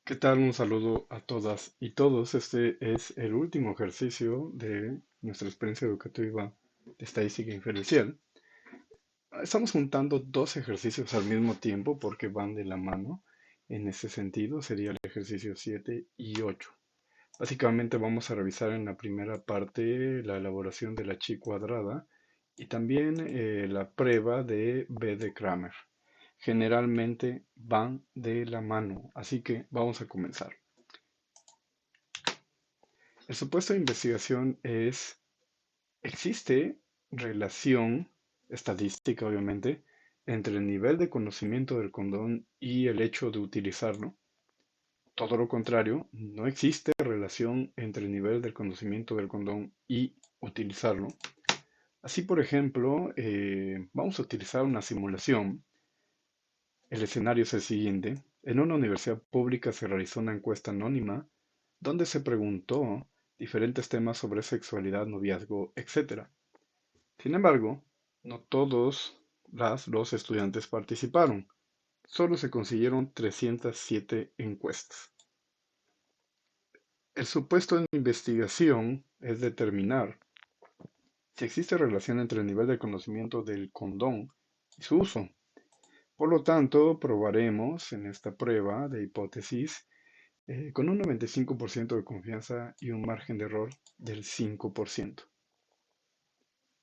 ¿Qué tal? Un saludo a todas y todos. Este es el último ejercicio de nuestra experiencia educativa de estadística inferencial. Estamos juntando dos ejercicios al mismo tiempo porque van de la mano. En ese sentido, sería el ejercicio 7 y 8. Básicamente vamos a revisar en la primera parte la elaboración de la chi cuadrada y también la prueba de B de Kramer. Generalmente van de la mano, así que vamos a comenzar. El supuesto de investigación es, ¿existe relación estadística, obviamente, entre el nivel de conocimiento del condón y el hecho de utilizarlo? Todo lo contrario, no existe relación entre el nivel del conocimiento del condón y utilizarlo. Así, por ejemplo, vamos a utilizar una simulación. El escenario es el siguiente. En una universidad pública se realizó una encuesta anónima donde se preguntó diferentes temas sobre sexualidad, noviazgo, etc. Sin embargo, no todos los estudiantes participaron. Solo se consiguieron 307 encuestas. El supuesto de investigación es determinar si existe relación entre el nivel de conocimiento del condón y su uso. Por lo tanto, probaremos en esta prueba de hipótesis con un 95% de confianza y un margen de error del 5%.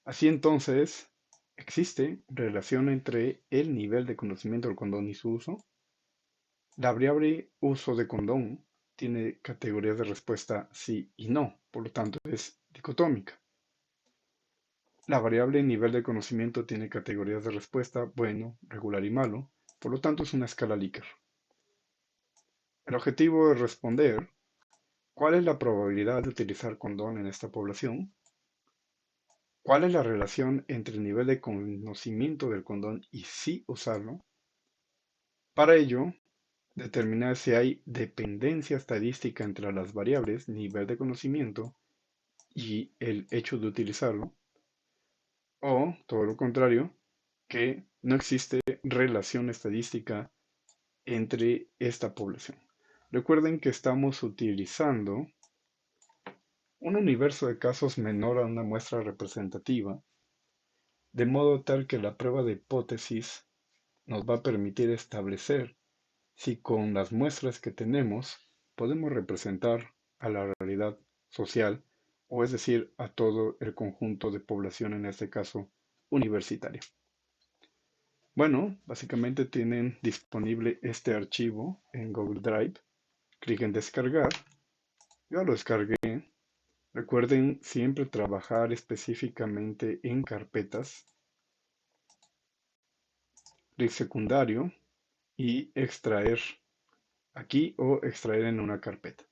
Así entonces, ¿existe relación entre el nivel de conocimiento del condón y su uso? La variable uso de condón tiene categorías de respuesta sí y no, por lo tanto es dicotómica. La variable nivel de conocimiento tiene categorías de respuesta bueno, regular y malo, por lo tanto es una escala Likert. El objetivo es responder ¿cuál es la probabilidad de utilizar condón en esta población? ¿Cuál es la relación entre el nivel de conocimiento del condón y si usarlo? Para ello, determinar si hay dependencia estadística entre las variables nivel de conocimiento y el hecho de utilizarlo, o, todo lo contrario, que no existe relación estadística entre esta población. Recuerden que estamos utilizando un universo de casos menor a una muestra representativa, de modo tal que la prueba de hipótesis nos va a permitir establecer si con las muestras que tenemos podemos representar a la realidad social, o es decir, a todo el conjunto de población, en este caso universitaria. Bueno, básicamente tienen disponible este archivo en Google Drive. Clic en descargar. Yo lo descargué. Recuerden siempre trabajar específicamente en carpetas. Clic secundario y extraer aquí o extraer en una carpeta.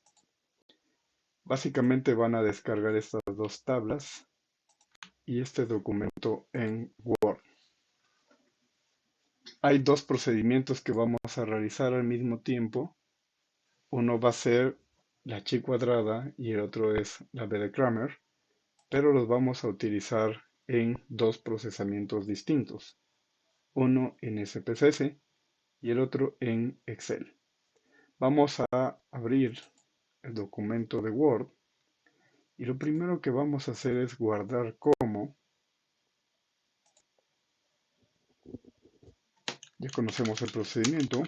Básicamente van a descargar estas dos tablas y este documento en Word. Hay dos procedimientos que vamos a realizar al mismo tiempo. Uno va a ser la chi cuadrada y el otro es la B de Kramer, pero los vamos a utilizar en dos procesamientos distintos. Uno en SPSS y el otro en Excel. Vamos a abrir el documento de Word y lo primero que vamos a hacer es guardar como. Ya conocemos el procedimiento.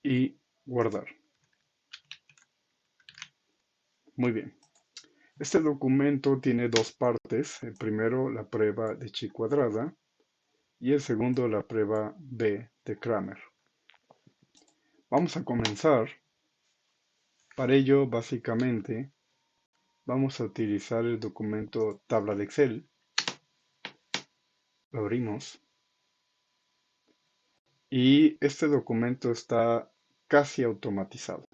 Y guardar. Muy bien. Este documento tiene dos partes. El primero, la prueba de chi cuadrada, y el segundo, la prueba B de Kramer. Vamos a comenzar. Para ello, básicamente, vamos a utilizar el documento tabla de Excel. Lo abrimos. Y este documento está casi automatizado.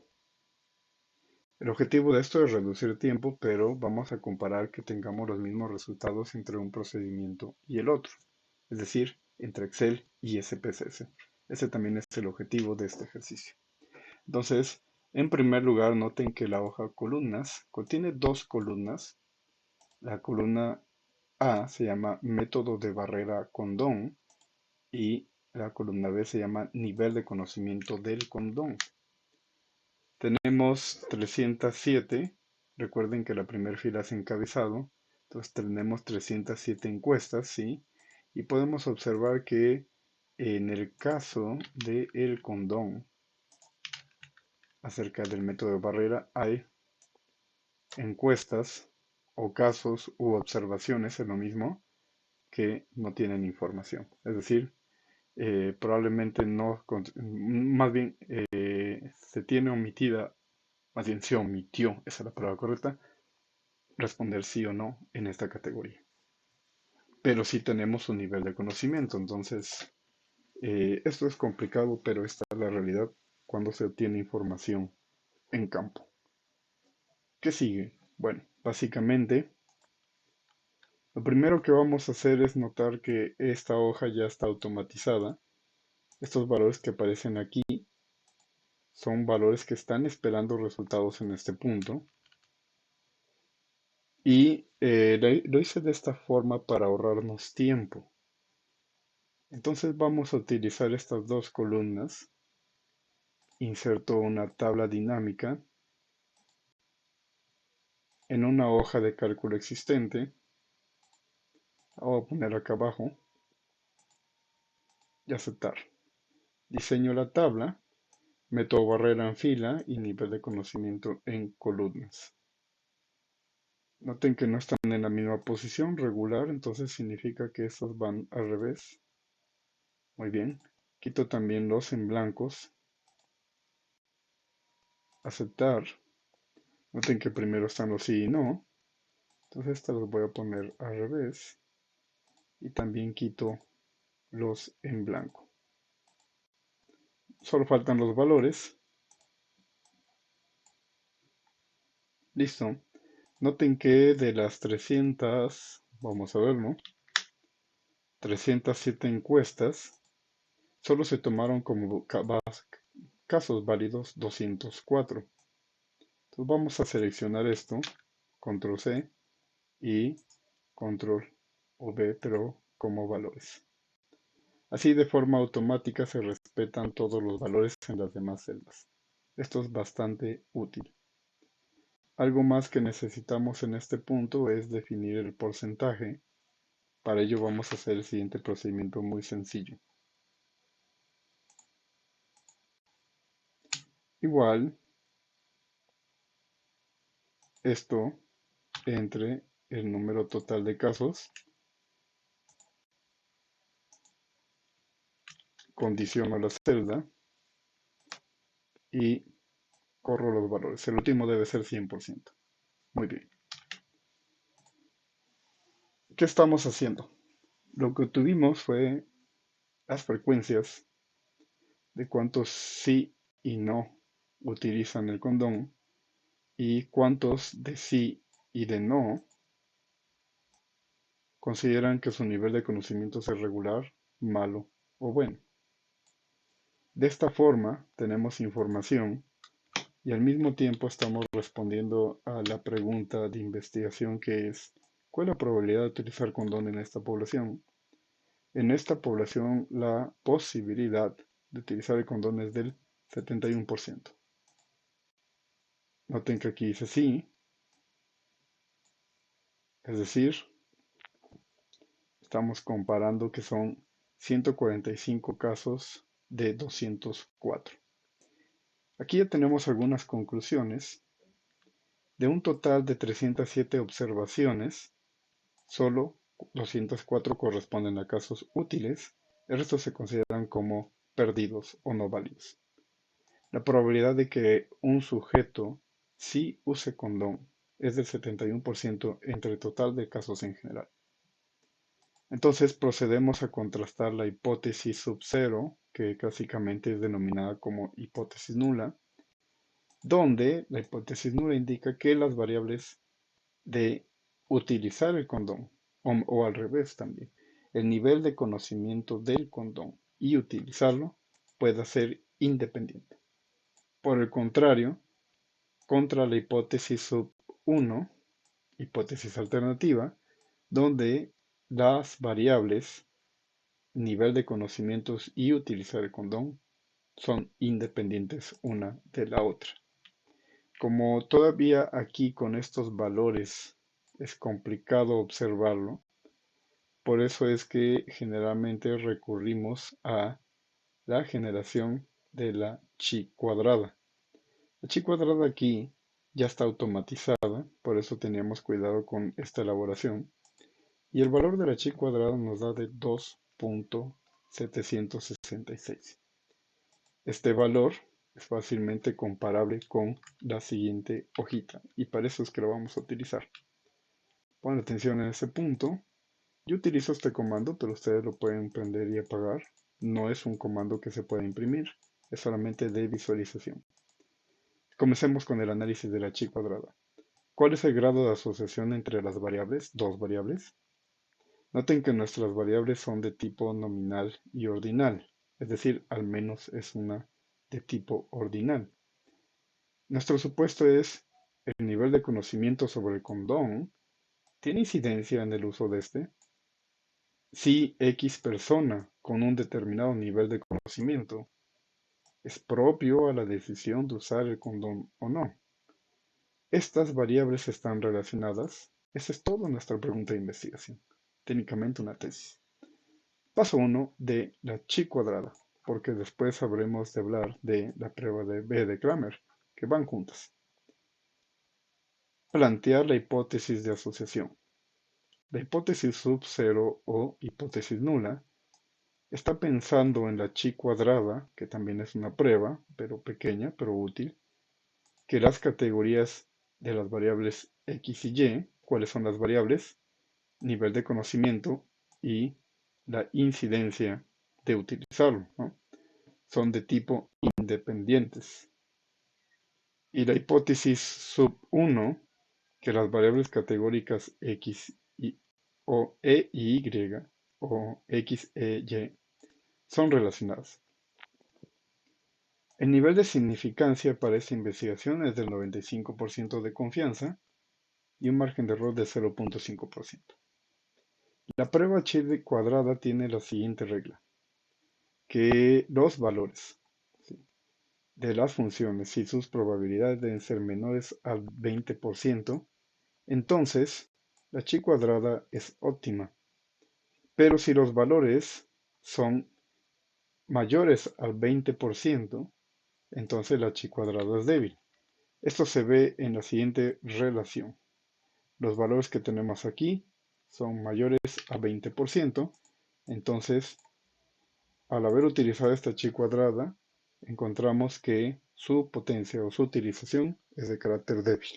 El objetivo de esto es reducir tiempo, pero vamos a comparar que tengamos los mismos resultados entre un procedimiento y el otro, es decir, entre Excel y SPSS. Ese también es el objetivo de este ejercicio. Entonces, En primer lugar, noten que la hoja columnas contiene dos columnas. La columna A se llama método de barrera condón y la columna B se llama nivel de conocimiento del condón. Tenemos 307, recuerden que la primera fila es encabezado, entonces tenemos 307 encuestas, ¿sí? Y podemos observar que en el caso del condón, acerca del método de barrera, hay encuestas o casos u observaciones, es lo mismo, que no tienen información. Es decir, probablemente no, más bien se tiene omitida, más bien se omitió, esa es la palabra correcta, responder sí o no en esta categoría. Pero sí tenemos un nivel de conocimiento, entonces esto es complicado, pero esta es la realidad cuando se obtiene información en campo. ¿Qué sigue? Bueno, básicamente, lo primero que vamos a hacer es notar que esta hoja ya está automatizada. Estos valores que aparecen aquí son valores que están esperando resultados en este punto. Y lo hice de esta forma para ahorrarnos tiempo. Entonces vamos a utilizar estas dos columnas. Inserto una tabla dinámica en una hoja de cálculo existente. La voy a poner acá abajo y aceptar. Diseño la tabla, meto barrera en fila y nivel de conocimiento en columnas. Noten que no están en la misma posición regular, entonces significa que estos van al revés. Muy bien. Quito también los en blancos. Aceptar. Noten que primero están los sí y no. Entonces estas los voy a poner al revés. Y también quito los en blanco. Solo faltan los valores. Listo. Noten que de las 300, vamos a verlo, 307 encuestas, solo se tomaron como casos válidos 204. Entonces vamos a seleccionar esto, control C y control V, pero como valores. Así de forma automática se respetan todos los valores en las demás celdas. Esto es bastante útil. Algo más que necesitamos en este punto es definir el porcentaje. Para ello vamos a hacer el siguiente procedimiento muy sencillo. Igual, esto entre el número total de casos, condiciono la celda y corro los valores. El último debe ser 100%. Muy bien. ¿Qué estamos haciendo? Lo que tuvimos fue las frecuencias de cuántos sí y no utilizan el condón y cuántos de sí y de no consideran que su nivel de conocimiento es regular, malo o bueno. De esta forma tenemos información y al mismo tiempo estamos respondiendo a la pregunta de investigación que es ¿cuál es la probabilidad de utilizar condón en esta población? En esta población la posibilidad de utilizar el condón es del 71%. Noten que aquí dice sí, es decir, estamos comparando que son 145 casos de 204. Aquí ya tenemos algunas conclusiones. De un total de 307 observaciones, solo 204 corresponden a casos útiles, el resto se consideran como perdidos o no válidos. La probabilidad de que un sujeto sí use condón es del 71% entre el total de casos en general. Entonces procedemos a contrastar la hipótesis sub cero, que clásicamente es denominada como hipótesis nula, donde la hipótesis nula indica que las variables de utilizar el condón, o al revés también, el nivel de conocimiento del condón y utilizarlo pueda ser independiente. Por el contrario, contra la hipótesis sub 1, hipótesis alternativa, donde las variables nivel de conocimientos y utilizar el condón son independientes una de la otra. Como todavía aquí con estos valores es complicado observarlo, por eso es que generalmente recurrimos a la generación de la chi cuadrada. La chi cuadrada aquí ya está automatizada, por eso teníamos cuidado con esta elaboración. Y el valor de la chi cuadrada nos da de 2.766. Este valor es fácilmente comparable con la siguiente hojita y para eso es que lo vamos a utilizar. Pon atención en ese punto. Yo utilizo este comando, pero ustedes lo pueden prender y apagar. No es un comando que se pueda imprimir, es solamente de visualización. Comencemos con el análisis de la chi cuadrada. ¿Cuál es el grado de asociación entre las variables? Dos variables. Noten que nuestras variables son de tipo nominal y ordinal, es decir, al menos es una de tipo ordinal. Nuestro supuesto es el nivel de conocimiento sobre el condón. ¿Tiene incidencia en el uso de este? Si X persona con un determinado nivel de conocimiento es propio a la decisión de usar el condón o no. Estas variables están relacionadas. Esa es toda nuestra pregunta de investigación. Técnicamente una tesis. Paso 1 de la chi cuadrada, porque después habremos de hablar de la prueba de B de Kramer, que van juntas. Plantear la hipótesis de asociación. La hipótesis sub 0 o hipótesis nula está pensando en la chi cuadrada, que también es una prueba, pero pequeña, pero útil, que las categorías de las variables X y Y, ¿cuáles son las variables? Nivel de conocimiento y la incidencia de utilizarlo, ¿no? Son de tipo independientes. Y la hipótesis sub 1, que las variables categóricas X y, o E y Y, o X, E, Y, son relacionadas. El nivel de significancia para esta investigación es del 95% de confianza y un margen de error de 0.5%. La prueba chi cuadrada tiene la siguiente regla, que los valores, ¿sí?, de las funciones y sus probabilidades deben ser menores al 20%, entonces la chi cuadrada es óptima. Pero si los valores son mayores al 20%, entonces la chi cuadrada es débil. Esto se ve en la siguiente relación. Los valores que tenemos aquí son mayores a 20%, entonces al haber utilizado esta chi cuadrada, encontramos que su potencia o su utilización es de carácter débil.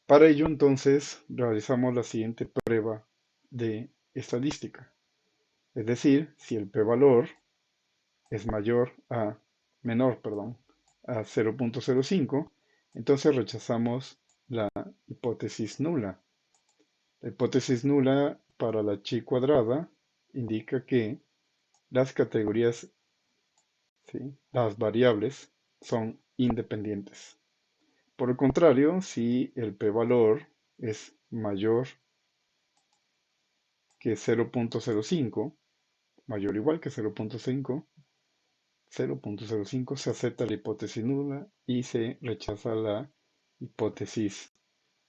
Para ello, entonces, realizamos la siguiente prueba de estadística. Es decir, si el p-valor es menor, a 0.05, entonces rechazamos la hipótesis nula. La hipótesis nula para la chi cuadrada indica que las categorías, ¿sí?, las variables, son independientes. Por el contrario, si el p-valor es mayor que 0.05, mayor o igual que 0.5, se acepta la hipótesis nula y se rechaza la hipótesis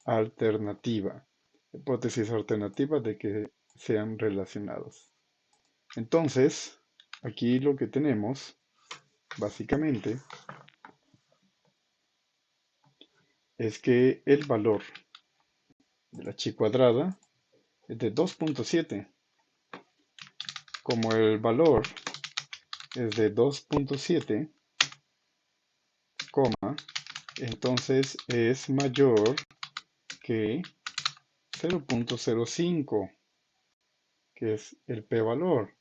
alternativa. Hipótesis alternativa de que sean relacionados. Entonces, aquí lo que tenemos, básicamente, es que el valor de la chi cuadrada es de 2.7. Como el valor es de 2.7, entonces es mayor que 0.05, que es el p-valor,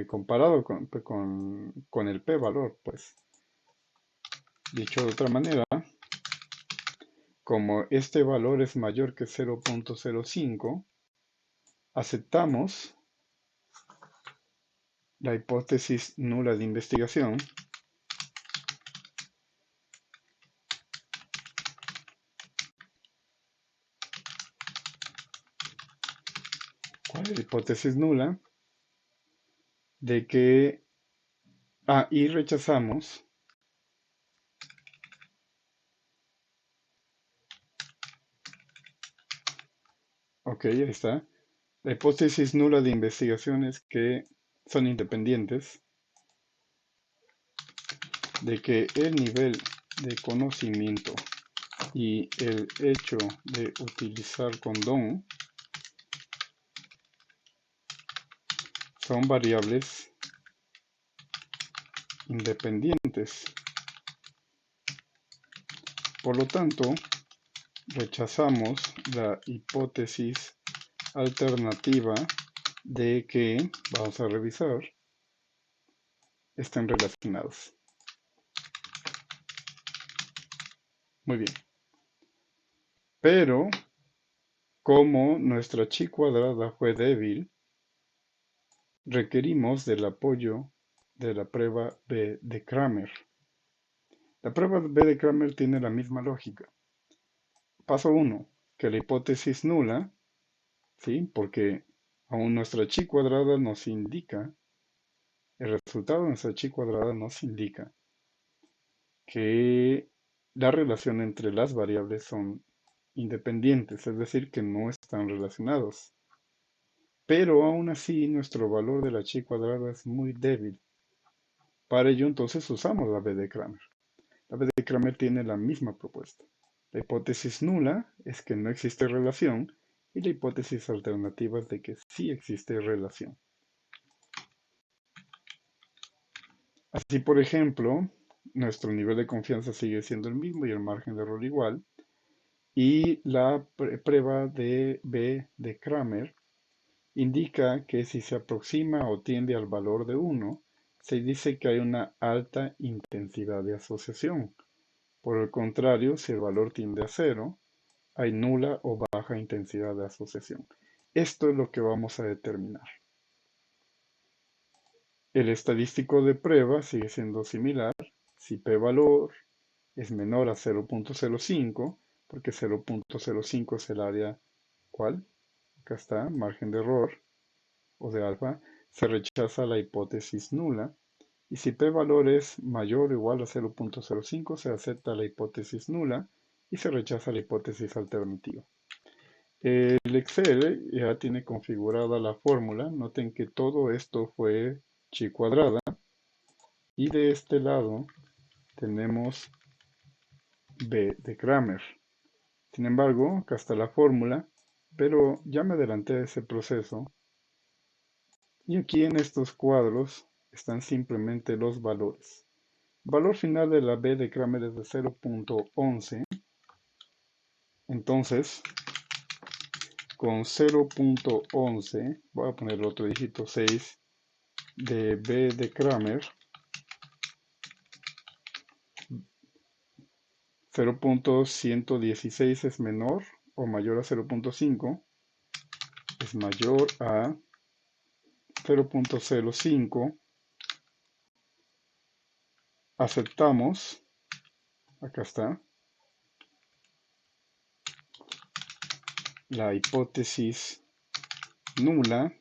comparado con el p-valor, pues. Dicho de otra manera, como este valor es mayor que 0.05, aceptamos la hipótesis nula de investigación la hipótesis nula de que, y rechazamos ok, ahí está. La hipótesis nula de investigaciones que son independientes de que el nivel de conocimiento y el hecho de utilizar condón son variables independientes. Por lo tanto, rechazamos la hipótesis alternativa de que, vamos a revisar, están relacionados. Muy bien. Pero, como nuestra chi cuadrada fue débil, requerimos del apoyo de la prueba B de Kramer. La prueba B de Kramer tiene la misma lógica. Paso 1, que la hipótesis nula, ¿sí? Porque aún nuestra chi cuadrada nos indica, el resultado de nuestra chi cuadrada nos indica que la relación entre las variables son independientes, es decir, que no están relacionados. Pero aún así nuestro valor de la chi cuadrada es muy débil. Para ello entonces usamos la B de Kramer. La B de Kramer tiene la misma propuesta. La hipótesis nula es que no existe relación y la hipótesis alternativa es de que sí existe relación. Así, por ejemplo, nuestro nivel de confianza sigue siendo el mismo y el margen de error igual. Y la prueba de B de Kramer indica que si se aproxima o tiende al valor de 1, se dice que hay una alta intensidad de asociación. Por el contrario, si el valor tiende a 0, hay nula o baja intensidad de asociación. Esto es lo que vamos a determinar. El estadístico de prueba sigue siendo similar. Si p-valor es menor a 0.05, porque 0.05 es el área, ¿cuál? Acá está, margen de error o de alfa, se rechaza la hipótesis nula. Y si p-valor es mayor o igual a 0.05, se acepta la hipótesis nula y se rechaza la hipótesis alternativa. El Excel ya tiene configurada la fórmula. Noten que todo esto fue chi cuadrada. Y de este lado tenemos B de Kramer. Sin embargo, acá está la fórmula, pero ya me adelanté a ese proceso. Y aquí en estos cuadros están simplemente los valores. El valor final de la B de Kramer es de 0.11. Entonces, con 0.11, voy a poner el otro dígito 6 de B de Kramer, 0.116 es menor o mayor a 0.5, es mayor a 0.05, aceptamos, acá está, la hipótesis nula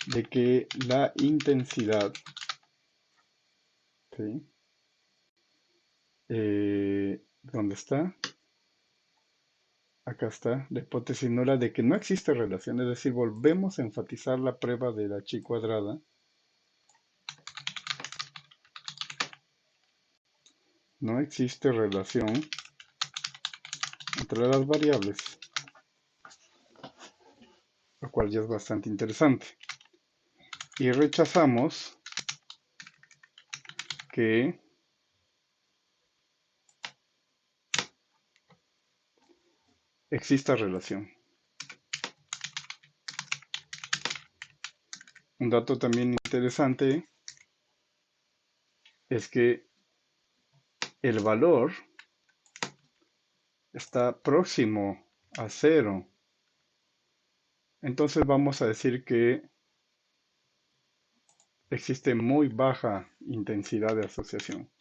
de que la intensidad, ¿sí? ¿Dónde está? Acá está, la hipótesis nula de que no existe relación, es decir, volvemos a enfatizar la prueba de la chi cuadrada. No existe relación entre las variables, lo cual ya es bastante interesante. Y rechazamos que exista relación. Un dato también interesante es que el valor está próximo a 0. Entonces vamos a decir que existe muy baja intensidad de asociación.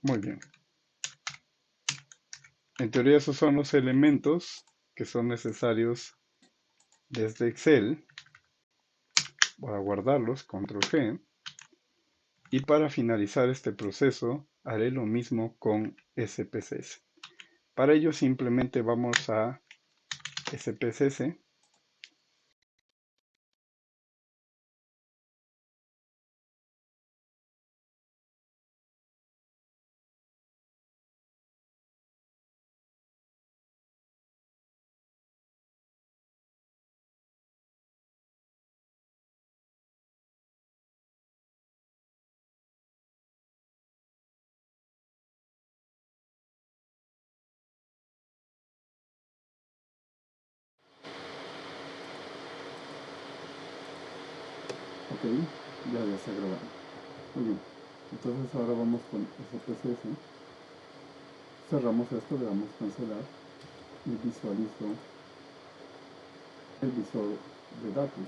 Muy bien. En teoría esos son los elementos que son necesarios desde Excel. Voy a guardarlos, control G. Y para finalizar este proceso haré lo mismo con SPSS. Para ello simplemente vamos a SPSS. Ok, ya está grabando. Muy bien. Entonces ahora vamos con SPSS. Cerramos esto, le damos cancelar y visualizo el visor de datos.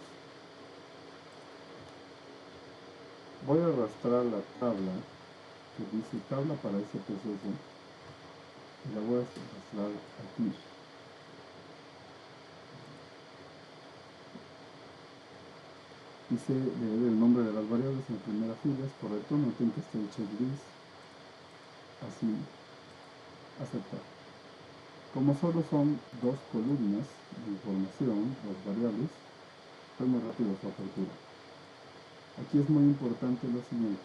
Voy a arrastrar la tabla que dice tabla para SPSS y la voy a arrastrar aquí. Dice leer el nombre de las variables en primera fila, es correcto, noten que está el checklist, así, aceptar. Como solo son dos columnas de información, las variables, fue muy rápido su apertura. Aquí es muy importante lo siguiente,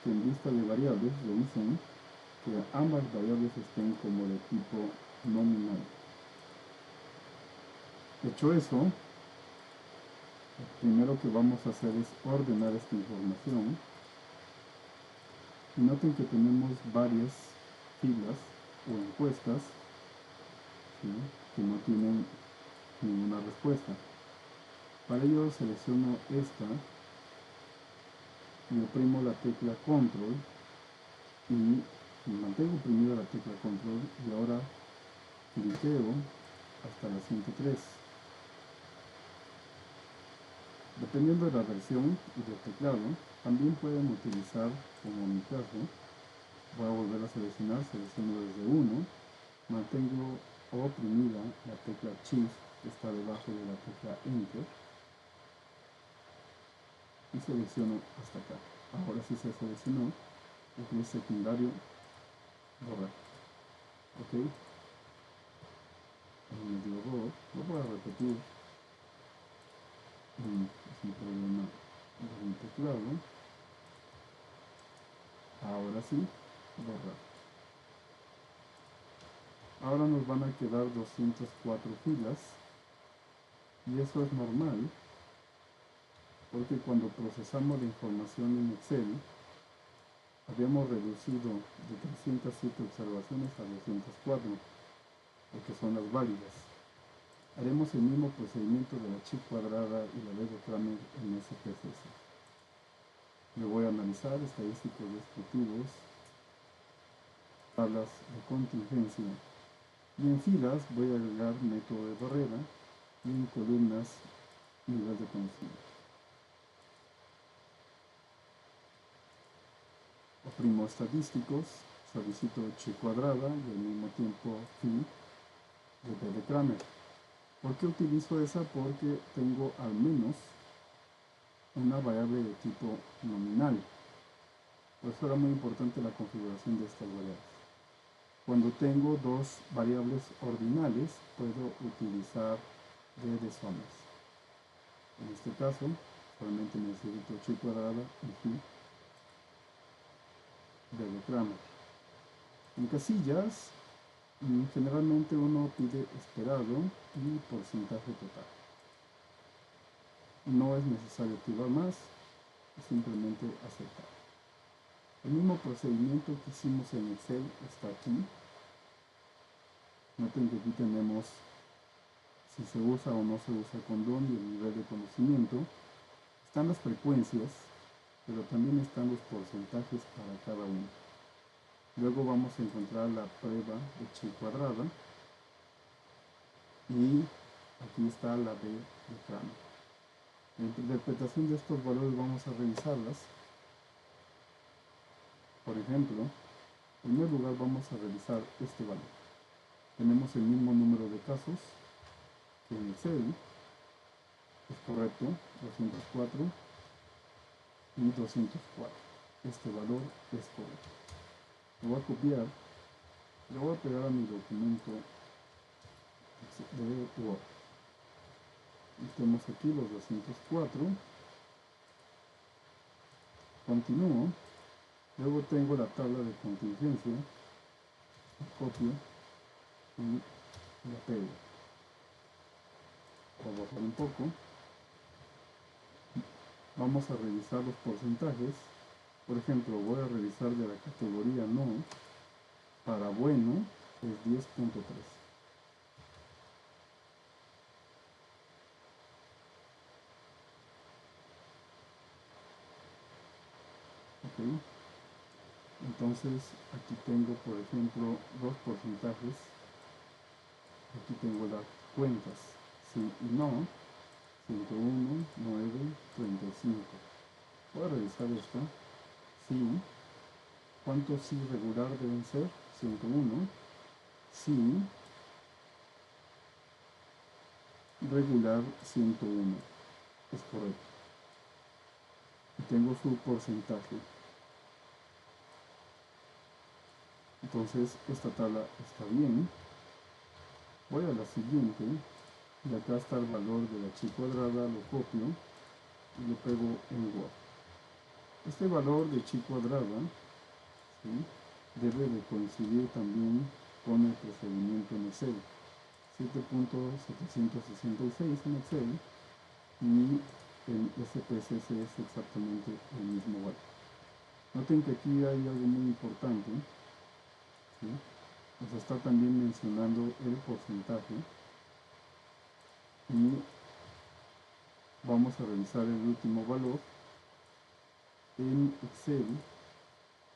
que en lista de variables revisen que ambas variables estén como de tipo nominal. Hecho eso, lo primero que vamos a hacer es ordenar esta información. Y noten que tenemos varias filas o encuestas, ¿sí?, que no tienen ninguna respuesta. Para ello selecciono esta y oprimo la tecla control y mantengo oprimida la tecla control y ahora cliqueo hasta la 103. Dependiendo de la versión y del teclado, también pueden utilizar, como en mi caso, voy a volver a seleccionar, selecciono desde 1, mantengo oprimida la tecla Shift que está debajo de la tecla Enter y selecciono hasta acá. Ahora sí se seleccionó, el gris secundario, borrar. Ok, me dio error, lo voy a repetir, es un problema de mi teclado. Ahora sí, borrar. Ahora nos van a quedar 204 filas y eso es normal porque cuando procesamos la información en Excel habíamos reducido de 307 observaciones a 204, que son las válidas. Haremos el mismo procedimiento de la chi cuadrada y la ley de Kramer en SPSS. Me voy a analizar estadísticos descriptivos, tablas de contingencia, y en filas voy a agregar método de barrera y en columnas nivel de conocimiento. Oprimo estadísticos, solicito chi cuadrada y al mismo tiempo phi de Kramer. ¿Por qué utilizo esa? Porque tengo al menos una variable de tipo nominal. Por eso era muy importante la configuración de estas variables. Cuando tengo dos variables ordinales, puedo utilizar d de zonas. En este caso, solamente necesito chi cuadrada y phi de Kramer. En casillas, generalmente uno pide esperado y porcentaje total. No es necesario activar más, simplemente aceptar. El mismo procedimiento que hicimos en Excel está aquí. Noten que aquí tenemos si se usa o no se usa condón y el nivel de conocimiento. Están las frecuencias, pero también están los porcentajes para cada uno. Luego vamos a encontrar la prueba de chi cuadrada y aquí está la d de Kramer. La interpretación de estos valores vamos a revisarlas. Por ejemplo, en primer lugar vamos a revisar este valor. Tenemos el mismo número de casos que en Excel. Es correcto, 204 y 204. Este valor es correcto. Lo voy a copiar, lo voy a pegar a mi documento de Word. Tenemos aquí los 204. Continúo. Luego tengo la tabla de contingencia. Copio y la pego. Voy a bajar un poco. Vamos a revisar los porcentajes. Por ejemplo, voy a revisar de la categoría no. Para bueno es 10.3. ¿Ok? Entonces aquí tengo, por ejemplo, dos porcentajes. Aquí tengo las cuentas, sí y no. 101, 9, 35. Voy a revisar esto. Sí. ¿Cuántos sí regular deben ser? 101. Sí. Regular 101. Es correcto. Y tengo su porcentaje. Entonces esta tabla está bien. Voy a la siguiente. Y acá está el valor de la chi cuadrada. Lo copio y lo pego en Word. Este valor de chi cuadrada, ¿sí?, debe de coincidir también con el procedimiento en Excel. 7.766 en Excel y en SPSS es exactamente el mismo valor. Noten que aquí hay algo muy importante, ¿sí? Nos está también mencionando el porcentaje y vamos a revisar el último valor. En Excel,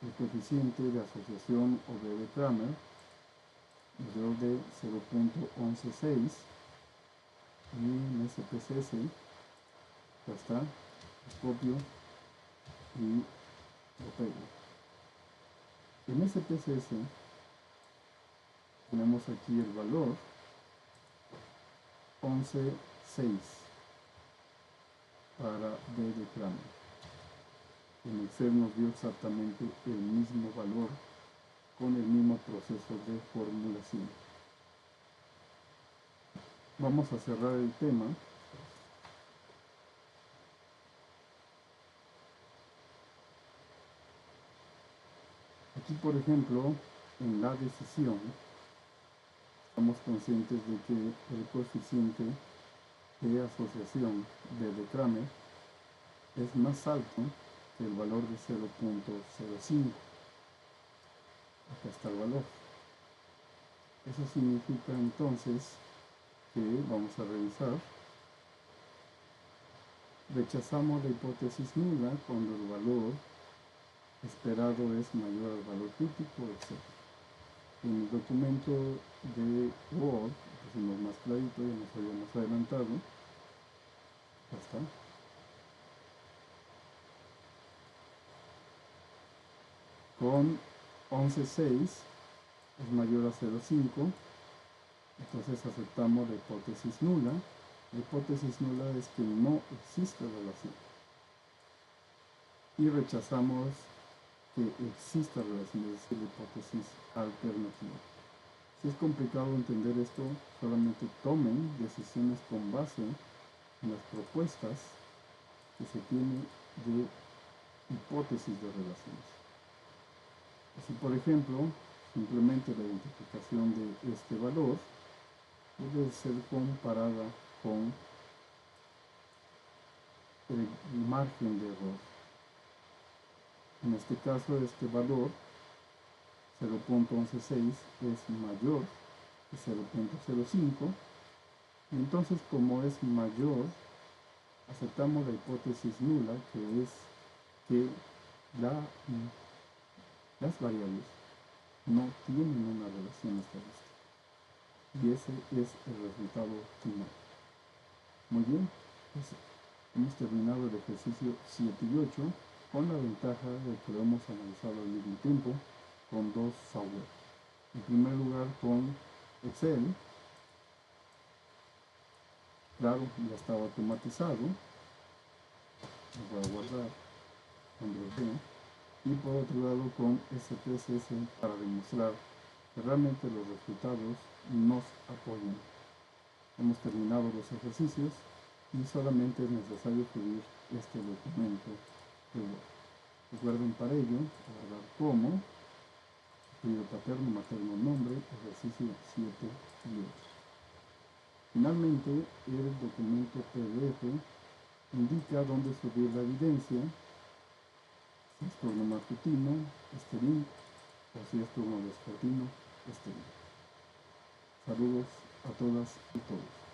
el coeficiente de asociación o de Kramer alrededor de 0.116 y en SPSS ya está, lo copio y lo pego. En SPSS tenemos aquí el valor 11.6 para D de Kramer. En Excel nos dio exactamente el mismo valor con el mismo proceso de formulación. Vamos a cerrar el tema. Aquí, por ejemplo, en la decisión, estamos conscientes de que el coeficiente de asociación de Kramer es más alto que el valor de 0.05. Acá está el valor. Eso significa entonces que vamos a revisar. Rechazamos la hipótesis nula cuando el valor esperado es mayor al valor crítico, etc. En el documento de Word, pusimos más clarito, ya nos habíamos adelantado. Ya está. Con 11.6 es mayor a 0.5, entonces aceptamos la hipótesis nula. La hipótesis nula es que no existe relación. Y rechazamos que exista relación, es decir, la hipótesis alternativa. Si es complicado entender esto, solamente tomen decisiones con base en las propuestas que se tienen de hipótesis de relaciones. Así, por ejemplo, simplemente la identificación de este valor debe ser comparada con el margen de error. En este caso, este valor 0.116 es mayor que 0.05 y entonces, como es mayor, aceptamos la hipótesis nula, que es que las variables no tienen una relación estadística y ese es el resultado final. Muy bien, pues hemos terminado el ejercicio 7 y 8 con la ventaja de que lo hemos analizado al mismo tiempo con dos software. En primer lugar, con Excel, claro, ya estaba automatizado. Lo voy a guardar, control V. Y por otro lado con SPSS para demostrar que realmente los resultados nos apoyan. Hemos terminado los ejercicios y solamente es necesario subir este documento de Word. Recuerden para ello guardar como apellido paterno, materno, nombre, ejercicio 7 y 8. Finalmente, el documento PDF indica dónde subir la evidencia, si es turno matutino, este link, o si es turno vespertino, este link. Saludos a todas y todos.